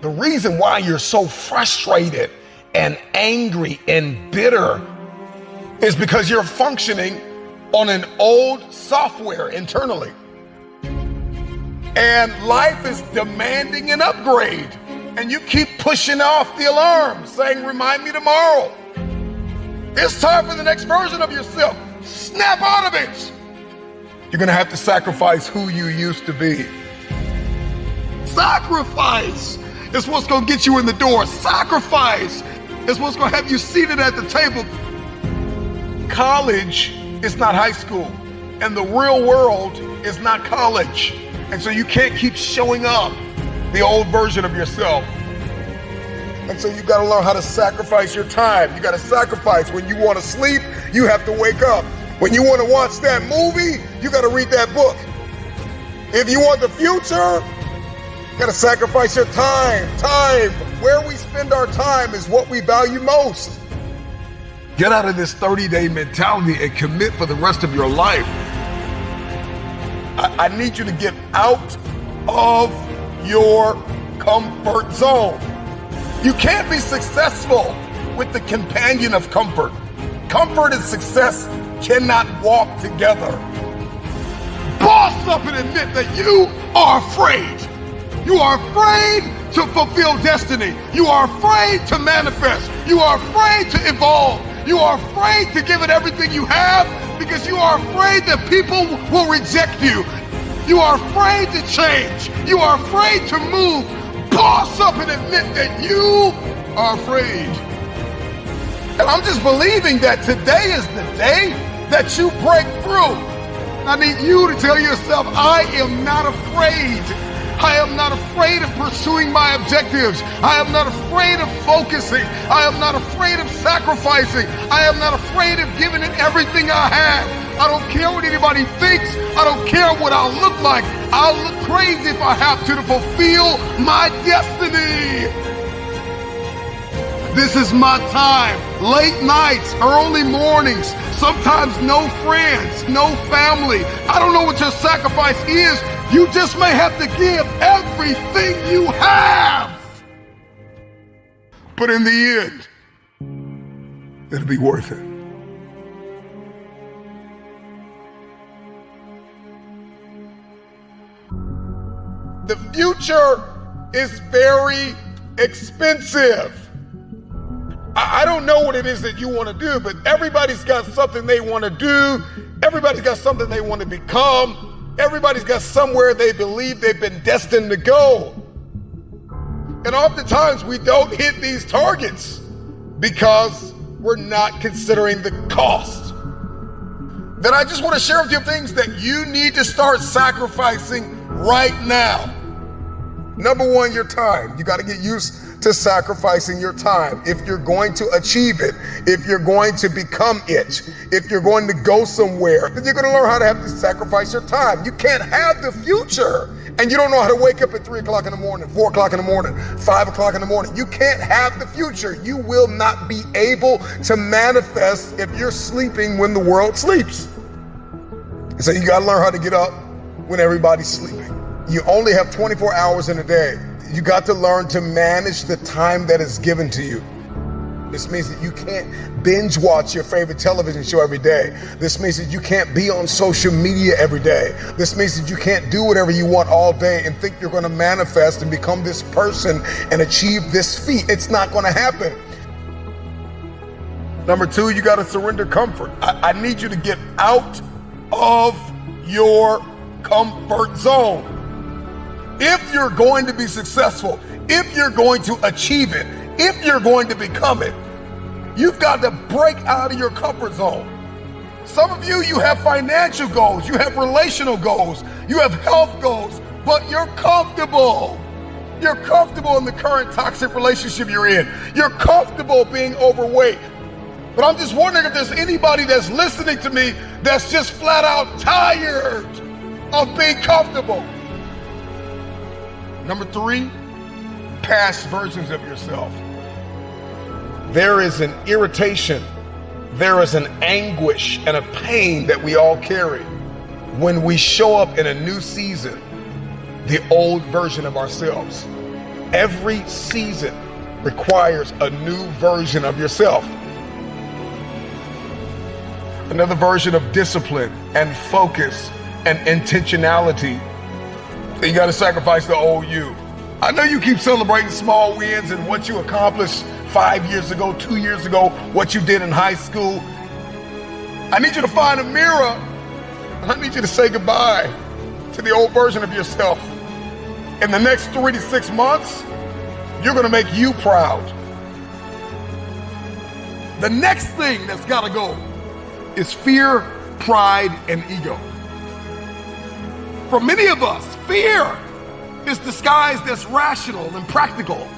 The reason why you're so frustrated and angry and bitter is because you're functioning on an old software internally. And life is demanding an upgrade. And you keep pushing off the alarm, saying, remind me tomorrow. It's time for the next version of yourself. Snap out of it. You're gonna have to sacrifice who you used to be. Sacrifice is what's gonna get you in the door. Sacrifice is what's gonna have you seated at the table. College is not high school, and the real world is not college. And so you can't keep showing up the old version of yourself. And so you gotta learn how to sacrifice your time. You gotta sacrifice. When you wanna sleep, you have to wake up. When you wanna watch that movie, you gotta read that book. If you want the future, you gotta sacrifice your time. Time. Where we spend our time is what we value most. Get out of this 30-day mentality and commit for the rest of your life. I need you to get out of your comfort zone. You can't be successful with the companion of comfort. Comfort and success cannot walk together. Boss up and admit that you are afraid. You are afraid to fulfill destiny. You are afraid to manifest. You are afraid to evolve. You are afraid to give it everything you have because you are afraid that people will reject you. You are afraid to change. You are afraid to move. Boss up and admit that you are afraid. And I'm just believing that today is the day that you break through. I need you to tell yourself, I am not afraid. I am not afraid of pursuing my objectives. I am not afraid of focusing. I am not afraid of sacrificing. I am not afraid of giving it everything I have. I don't care what anybody thinks. I don't care what I'll look like. I'll look crazy if I have to fulfill my destiny. This is my time. Late nights, early mornings, sometimes no friends, no family. I don't know what your sacrifice is. You just may have to give everything you have. But in the end, it'll be worth it. The future is very expensive. I don't know what it is that you want to do, but everybody's got something they want to do. Everybody's got something they want to become. Everybody's got somewhere they believe they've been destined to go. And oftentimes we don't hit these targets because we're not considering the cost. Then I just want to share with you things that you need to start sacrificing right now. Number one, your time. You got to get used to sacrificing your time. If you're going to achieve it, if you're going to become it, if you're going to go somewhere, then you're going to learn how to have to sacrifice your time. You can't have the future and you don't know how to wake up at 3 o'clock in the morning, 4 o'clock in the morning, 5 o'clock in the morning. You can't have the future. You will not be able to manifest if you're sleeping when the world sleeps. And so you got to learn how to get up when everybody's sleeping. You only have 24 hours in a day. You got to learn to manage the time that is given to you. This means that you can't binge watch your favorite television show every day. This means that you can't be on social media every day. This means that you can't do whatever you want all day and think you're going to manifest and become this person and achieve this feat. It's not going to happen. Number two, you got to surrender comfort. I need you to get out of your comfort zone. If you're going to be successful, if you're going to achieve it, if you're going to become it, you've got to break out of your comfort zone. Some of you have financial goals, you have relational goals, you have health goals, but you're comfortable. You're comfortable in the current toxic relationship you're in. You're comfortable being overweight. But I'm just wondering if there's anybody that's listening to me that's just flat out tired of being comfortable. Number three, past versions of yourself. There is an irritation, there is an anguish and a pain that we all carry when we show up in a new season, the old version of ourselves. Every season requires a new version of yourself. Another version of discipline and focus and intentionality. You got to sacrifice the old you. I know you keep celebrating small wins and what you accomplished 5 years ago, 2 years ago, what you did in high school. I need you to find a mirror. I need you to say goodbye to the old version of yourself. In the next 3 to 6 months, you're going to make you proud. The next thing that's got to go is fear, pride, and ego. For many of us, fear is disguised as rational and practical.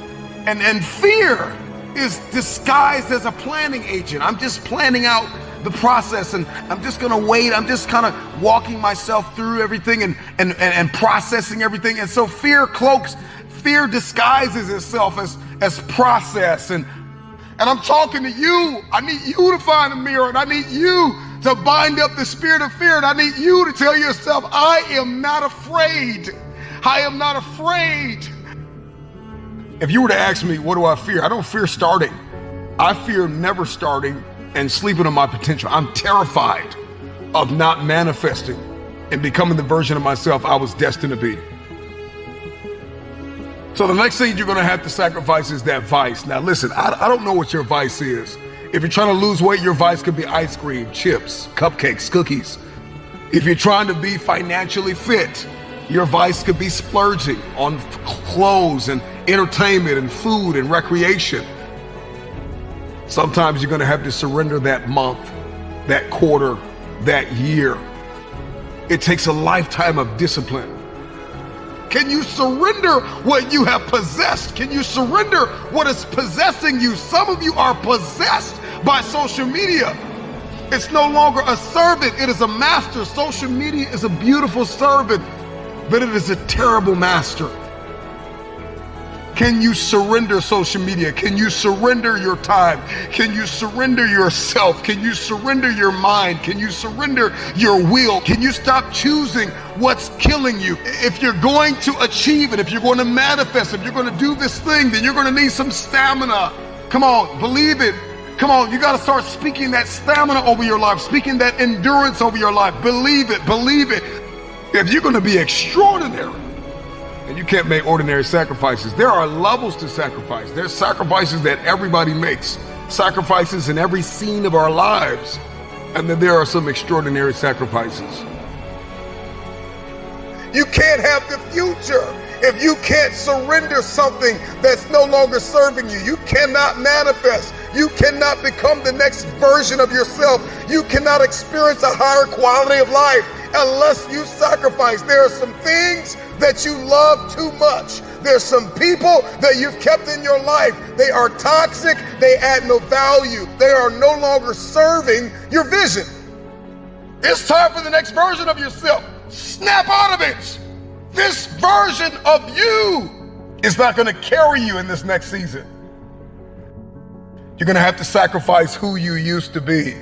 And fear is disguised as a planning agent. I'm just planning out the process and I'm just gonna wait. I'm just kind of walking myself through everything and processing everything. And so fear disguises itself as process. And I'm talking to you. I need you to find a mirror, and I need you to bind up the spirit of fear. And I need you to tell yourself, I am not afraid. I am not afraid. If you were to ask me, what do I fear? I don't fear starting. I fear never starting and sleeping on my potential. I'm terrified of not manifesting and becoming the version of myself I was destined to be. So the next thing you're gonna have to sacrifice is that vice. Now listen, I don't know what your vice is. If you're trying to lose weight, your vice could be ice cream, chips, cupcakes, cookies. If you're trying to be financially fit, your vice could be splurging on clothes and entertainment and food and recreation. Sometimes you're gonna have to surrender that month, that quarter, that year. It takes a lifetime of discipline. Can you surrender what you have possessed? Can you surrender what is possessing you? Some of you are possessed by social media. It's no longer a servant, it is a master. Social media is a beautiful servant, but it is a terrible master. Can you surrender social media? Can you surrender your time? Can you surrender yourself? Can you surrender your mind? Can you surrender your will? Can you stop choosing what's killing you? If you're going to achieve it, if you're going to manifest, if you're going to do this thing, then you're going to need some stamina. Come on, believe it. Come on, you got to start speaking that stamina over your life, speaking that endurance over your life. Believe it, believe it. If you're going to be extraordinary, and you can't make ordinary sacrifices. There are levels to sacrifice. There's sacrifices that everybody makes, sacrifices in every scene of our lives. And then there are some extraordinary sacrifices. You can't have the future if you can't surrender something that's no longer serving you. You cannot manifest. You cannot become the next version of yourself. You cannot experience a higher quality of life unless you sacrifice. There are some things that you love too much. There's some people that you've kept in your life. They are toxic. They add no value. They are no longer serving your vision. It's time for the next version of yourself. Snap out of it. This version of you is not going to carry you in this next season. You're going to have to sacrifice who you used to be.